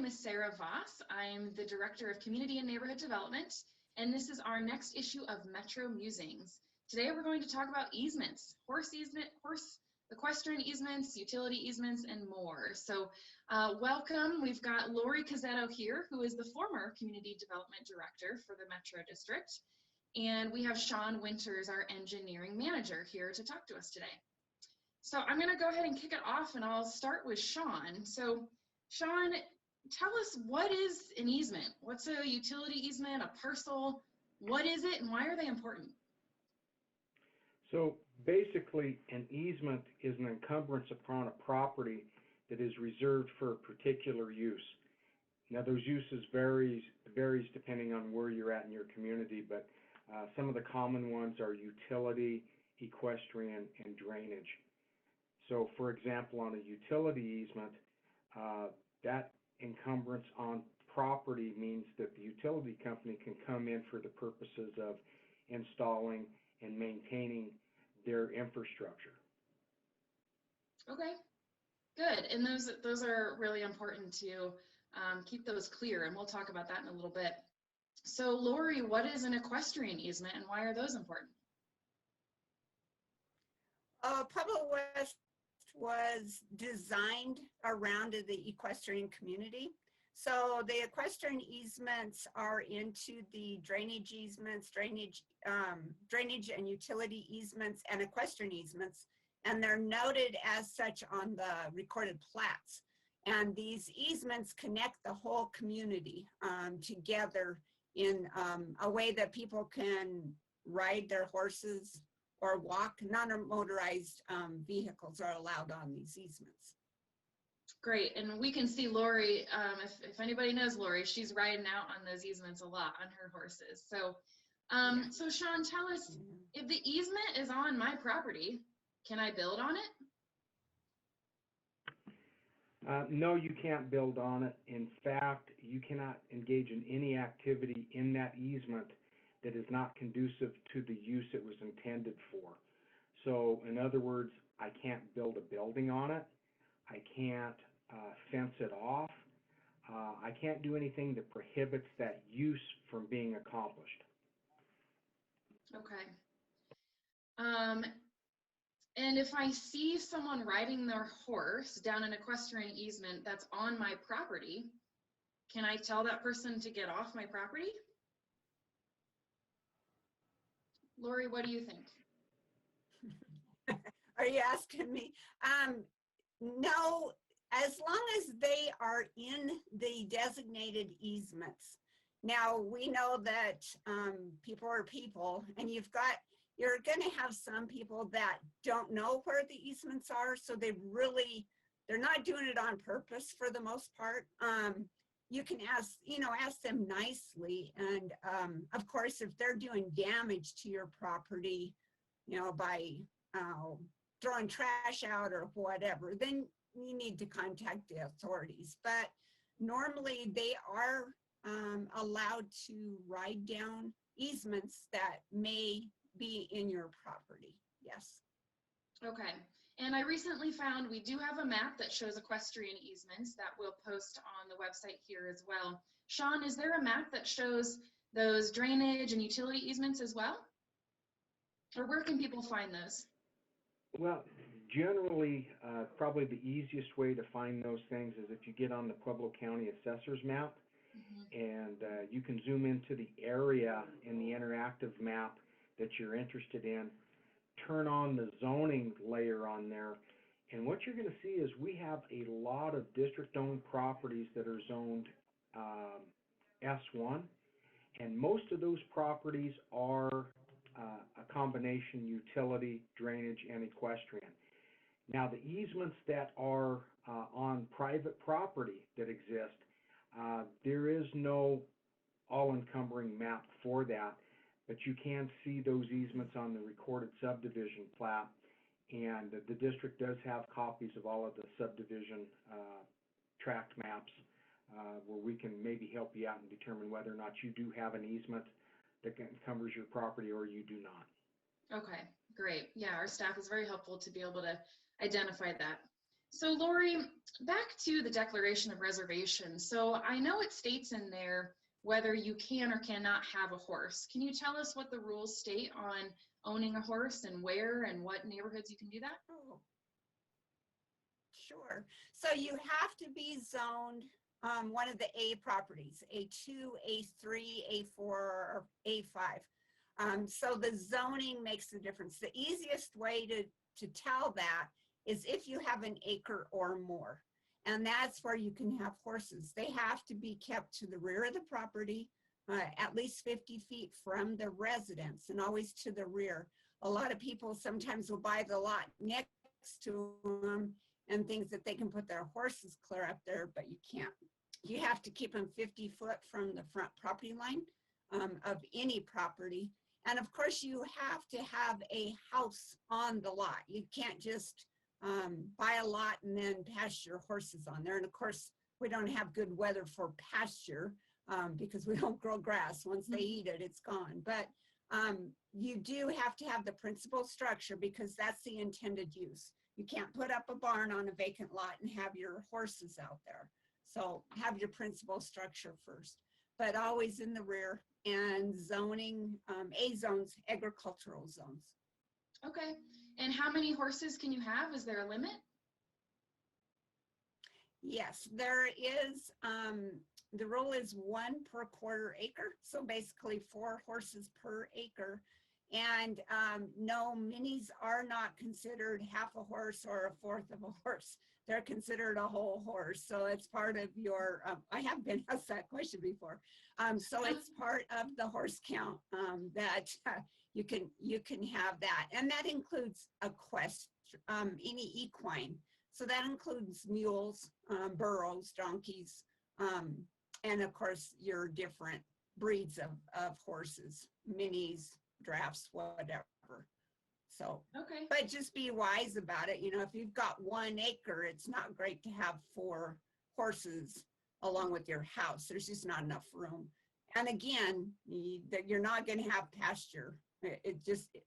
name is Sarah Voss. I'm the Director of Community and Neighborhood Development, and this is our next issue of Metro Musings. Today we're going to talk about easements, horse equestrian easements, utility easements, and more. So welcome. We've got Lori Cazzetto here, who is the former Community Development Director for the Metro District. And we have Sean Winters, our engineering manager, here to talk to us today. So I'm going to go ahead and kick it off, and I'll start with Sean. So Sean, tell us, what is an easement? What's a utility easement, a parcel? What is it, and why are they important? So basically, an easement is an encumbrance upon a property that is reserved for a particular use. Now, those uses varies depending on where you're at in your community, but some of the common ones are utility, equestrian, and drainage. So, for example, on a utility easement, that encumbrance on property means that the utility company can come in for the purposes of installing and maintaining their infrastructure. Okay, good. And those are really important to keep those clear, and we'll talk about that in a little bit. So Lori, what is an equestrian easement and why are those important? Pueblo West was designed around the equestrian community. So the equestrian easements are into the drainage easements, drainage and utility easements, and equestrian easements, and they're noted as such on the recorded plats. And these easements connect the whole community together in a way that people can ride their horses or walk. Non-motorized vehicles are allowed on these easements. Great, and we can see Lori, if anybody knows Lori, she's riding out on those easements a lot on her horses. So, so Sean, tell us, if the easement is on my property, can I build on it? No, you can't build on it. In fact, you cannot engage in any activity in that easement that is not conducive to the use it was intended for. So, in other words, I can't build a building on it. I can't fence it off. I can't do anything that prohibits that use from being accomplished. Okay. And if I see someone riding their horse down an equestrian easement that's on my property, can I tell that person to get off my property? Lori, what do you think? Are you asking me? No, as long as they are in the designated easements. Now, we know that people are people, and you're going to have some people that don't know where the easements are, so they're not doing it on purpose for the most part. You can ask them nicely, and of course, if they're doing damage to your property, by throwing trash out or whatever, then you need to contact the authorities. But normally they are allowed to ride down easements that may be in your property. Yes. Okay. And I recently found we do have a map that shows equestrian easements that we'll post on the website here as well. Sean, is there a map that shows those drainage and utility easements as well? Or where can people find those? Well, generally, probably the easiest way to find those things is if you get on the Pueblo County Assessor's map, and you can zoom into the area in the interactive map that you're interested in, turn on the zoning layer on there, and what you're going to see is we have a lot of district-owned properties that are zoned S1, and most of those properties are a combination utility, drainage, and equestrian. Now, the easements that are on private property that exist, there is no all-encumbering map for that, but you can see those easements on the recorded subdivision plat, and the district does have copies of all of the subdivision tract maps where we can maybe help you out and determine whether or not you do have an easement that encumbers your property or you do not. Okay, great. Yeah, our staff is very helpful to be able to identify that. So Lori, back to the Declaration of Reservation. So I know it states in there whether you can or cannot have a horse. Can you tell us what the rules state on owning a horse and where and what neighborhoods you can do that? Oh, sure. So you have to be zoned one of the A properties, A2, A3, A4, or A5. So the zoning makes the difference. The easiest way to tell that is if you have an acre or more. And that's where you can have horses. They have to be kept to the rear of the property, at least 50 feet from the residence, and always to the rear. A lot of people sometimes will buy the lot next to them and think that they can put their horses clear up there, but you can't. You have to keep them 50 foot from the front property line of any property. And of course, you have to have a house on the lot. You can't just buy a lot and then pasture horses on there. And of course, we don't have good weather for pasture because we don't grow grass. Once they eat it, it's gone. But you do have to have the principal structure because that's the intended use. You can't put up a barn on a vacant lot and have your horses out there. So have your principal structure first, but always in the rear, and zoning, A zones, agricultural zones. Okay. And how many horses can you have? Is there a limit? Yes, there is. The rule is 1 per quarter acre. So basically 4 horses per acre. And no, minis are not considered half a horse or a fourth of a horse. They're considered a whole horse. So it's part of your, I have been asked that question before. So it's part of the horse count that you can have that. And that includes any equine. So that includes mules, burros, donkeys, and of course your different breeds of horses, minis, drafts, whatever. So, okay. But just be wise about it. You know, if you've got 1 acre, it's not great to have 4 horses along with your house. There's just not enough room. And again, you're not going to have pasture.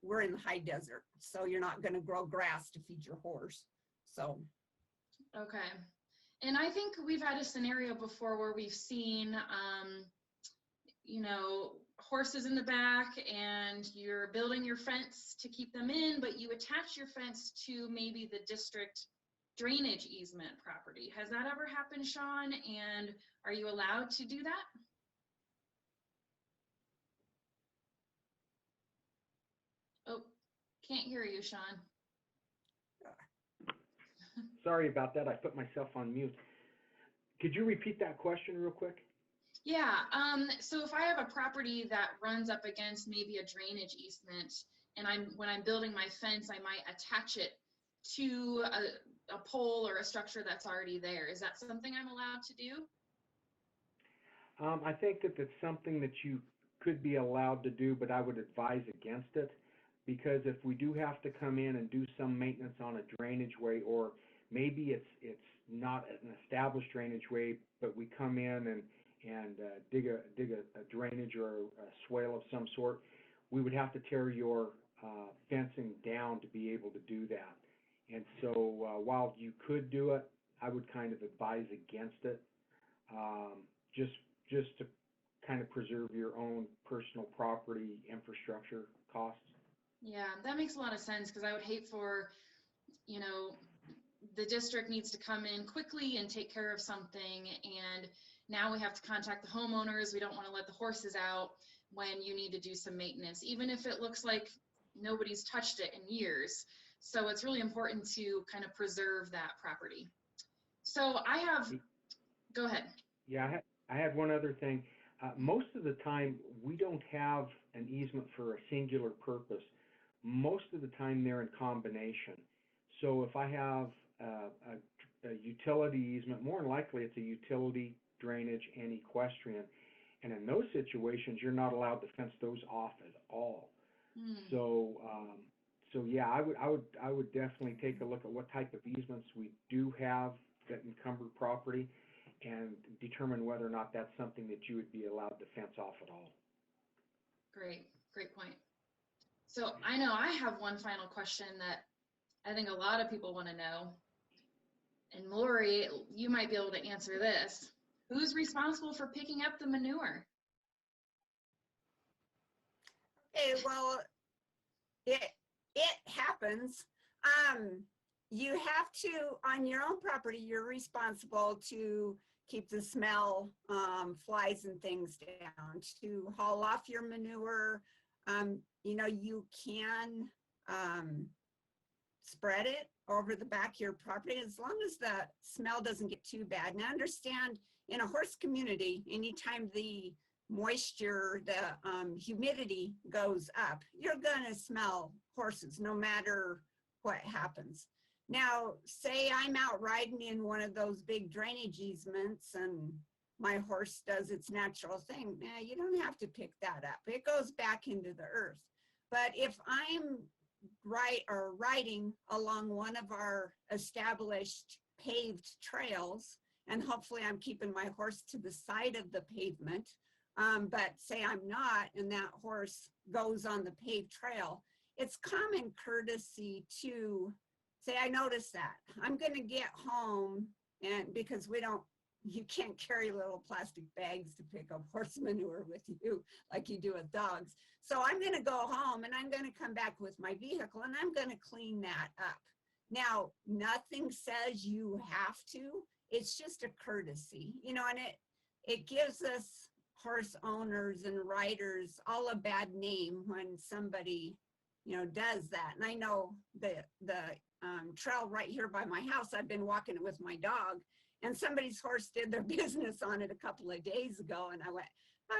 We're in the high desert, so you're not going to grow grass to feed your horse. So. Okay. And I think we've had a scenario before where we've seen, horses in the back and you're building your fence to keep them in, but you attach your fence to maybe the district drainage easement property. Has that ever happened, Sean? And are you allowed to do that? Oh, can't hear you, Sean. Sorry about that. I put myself on mute. Could you repeat that question real quick? Yeah, so if I have a property that runs up against maybe a drainage easement, and when I'm building my fence, I might attach it to a pole or a structure that's already there. Is that something I'm allowed to do? I think that it's something that you could be allowed to do, but I would advise against it, because if we do have to come in and do some maintenance on a drainage way, or maybe it's not an established drainage way, but we come in and dig a drainage or a swale of some sort, we would have to tear your fencing down to be able to do that. And so while you could do it, I would kind of advise against it, just to kind of preserve your own personal property infrastructure costs. Yeah, that makes a lot of sense, because I would hate for, the district needs to come in quickly and take care of something, and now we have to contact the homeowners. We don't want to let the horses out when you need to do some maintenance, even if it looks like nobody's touched it in years. So it's really important to kind of preserve that property. So go ahead. Yeah, I had one other thing. Most of the time, we don't have an easement for a singular purpose. Most of the time, they're in combination. So if I have a utility easement, more than likely it's a utility, drainage, and equestrian. And in those situations, you're not allowed to fence those off at all. So yeah, I would definitely take a look at what type of easements we do have that encumber property, and determine whether or not that's something that you would be allowed to fence off at all. Great point. So I know I have one final question that I think a lot of people want to know. And Lori, you might be able to answer this. Who's responsible for picking up the manure? Well, it happens. You have to, on your own property, you're responsible to keep the smell, flies and things down, to haul off your manure. You know, you can spread it over the back of your property as long as the smell doesn't get too bad. And I understand in a horse community, anytime the moisture, the humidity goes up, you're gonna smell horses no matter what happens. Now, say I'm out riding in one of those big drainage easements and my horse does its natural thing. Nah, you don't have to pick that up. It goes back into the earth. But if I'm riding along one of our established paved trails, and hopefully I'm keeping my horse to the side of the pavement, but say I'm not, and that horse goes on the paved trail, it's common courtesy to say, I noticed that. I'm going to get home, and because you can't carry little plastic bags to pick up horse manure with you like you do with dogs. So I'm going to go home and I'm going to come back with my vehicle and I'm going to clean that up. Now, nothing says you have to. It's just a courtesy, you know, and it gives us horse owners and riders all a bad name when somebody, you know, does that. And I know the trail right here by my house, I've been walking it with my dog, and somebody's horse did their business on it a couple of days ago, and I went,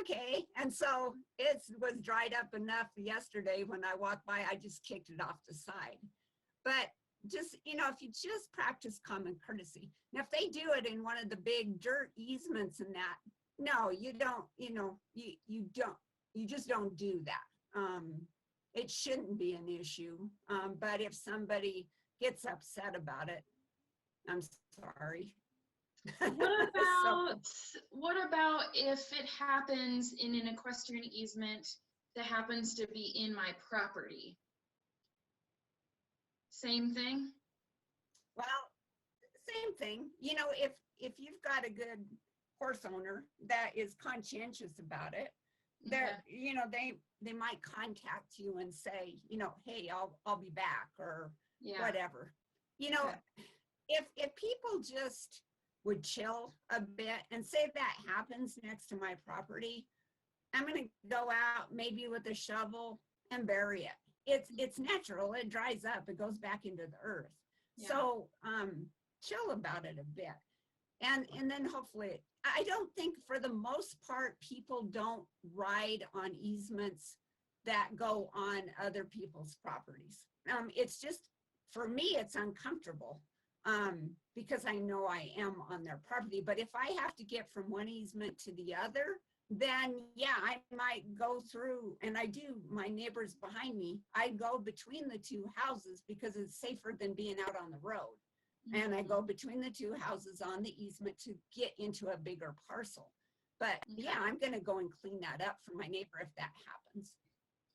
okay. And so it was dried up enough yesterday when I walked by, I just kicked it off the side. But just, you know, if you just practice common courtesy. Now, if they do it in one of the big dirt easements and that, no, you don't, you know, you just don't do that. It shouldn't be an issue. But if somebody gets upset about it, I'm sorry. What about if it happens in an equestrian easement that happens to be in my property? Same thing? Well, same thing. You know, if you've got a good horse owner that is conscientious about it, they're, you know, they might contact you and say, you know, hey, I'll be back, or whatever. You know, if people just would chill a bit and say that happens next to my property, I'm going to go out maybe with a shovel and bury it. It's natural. It dries up. It goes back into the earth. Yeah. So chill about it a bit. And then hopefully, I don't think for the most part, people don't ride on easements that go on other people's properties. It's just, for me, it's uncomfortable because I know I am on their property. But if I have to get from one easement to the other, then yeah, I might go through, and I do, my neighbors behind me, I go between the two houses because it's safer than being out on the road. Mm-hmm. And I go between the two houses on the easement to get into a bigger parcel. But yeah, I'm going to go and clean that up for my neighbor if that happens.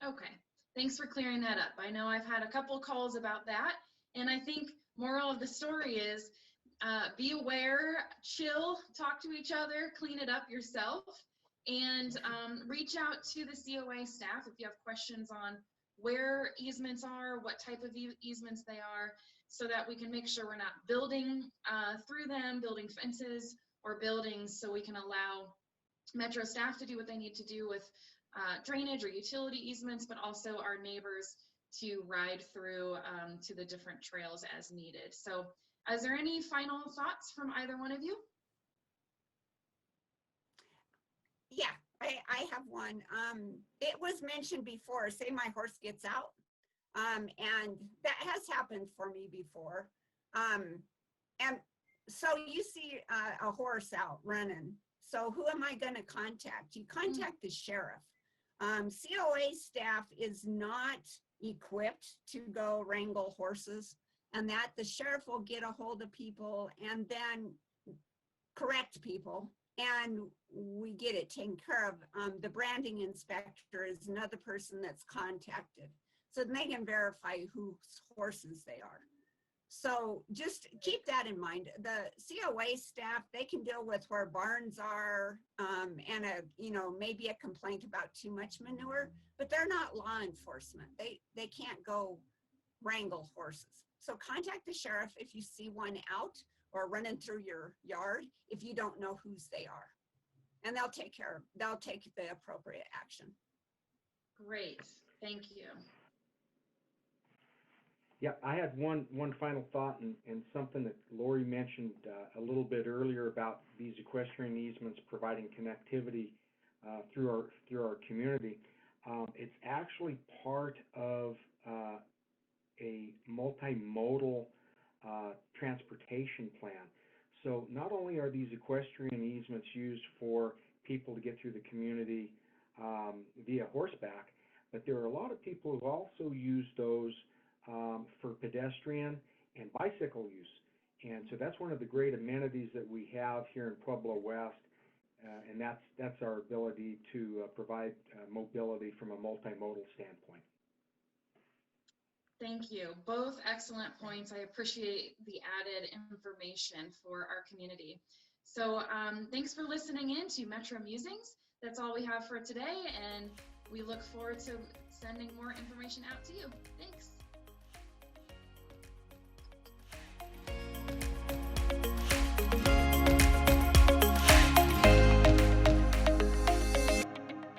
Okay, thanks for clearing that up. I know I've had a couple calls about that, and I think moral of the story is be aware, chill, talk to each other, clean it up yourself, and reach out to the COA staff if you have questions on where easements are, what type of easements they are, so that we can make sure we're not building through them, building fences or buildings, so we can allow Metro staff to do what they need to do with drainage or utility easements, but also our neighbors to ride through to the different trails as needed. So is there any final thoughts from either one of you? Yeah, I have one. It was mentioned before, say my horse gets out, and that has happened for me before. And so you see a horse out running. So who am I going to contact? You contact the sheriff. COA staff is not equipped to go wrangle horses, and that the sheriff will get a hold of people and then correct people, and we get it taken care of. The branding inspector is another person that's contacted, so they can verify whose horses they are. So just keep that in mind. The COA staff, they can deal with where barns are and maybe a complaint about too much manure, but they're not law enforcement. They can't go wrangle horses. So contact the sheriff if you see one out or running through your yard if you don't know whose they are. And they'll take the appropriate action. Great, thank you. Yeah, I had one final thought and something that Lori mentioned a little bit earlier about these equestrian easements providing connectivity through our community. It's actually part of a multimodal transportation plan. So not only are these equestrian easements used for people to get through the community via horseback, but there are a lot of people who also use those for pedestrian and bicycle use. And so that's one of the great amenities that we have here in Pueblo West, and that's our ability to provide mobility from a multimodal standpoint. Thank you. Both excellent points. I appreciate the added information for our community. So thanks for listening in to Metro Musings. That's all we have for today, and we look forward to sending more information out to you. Thanks.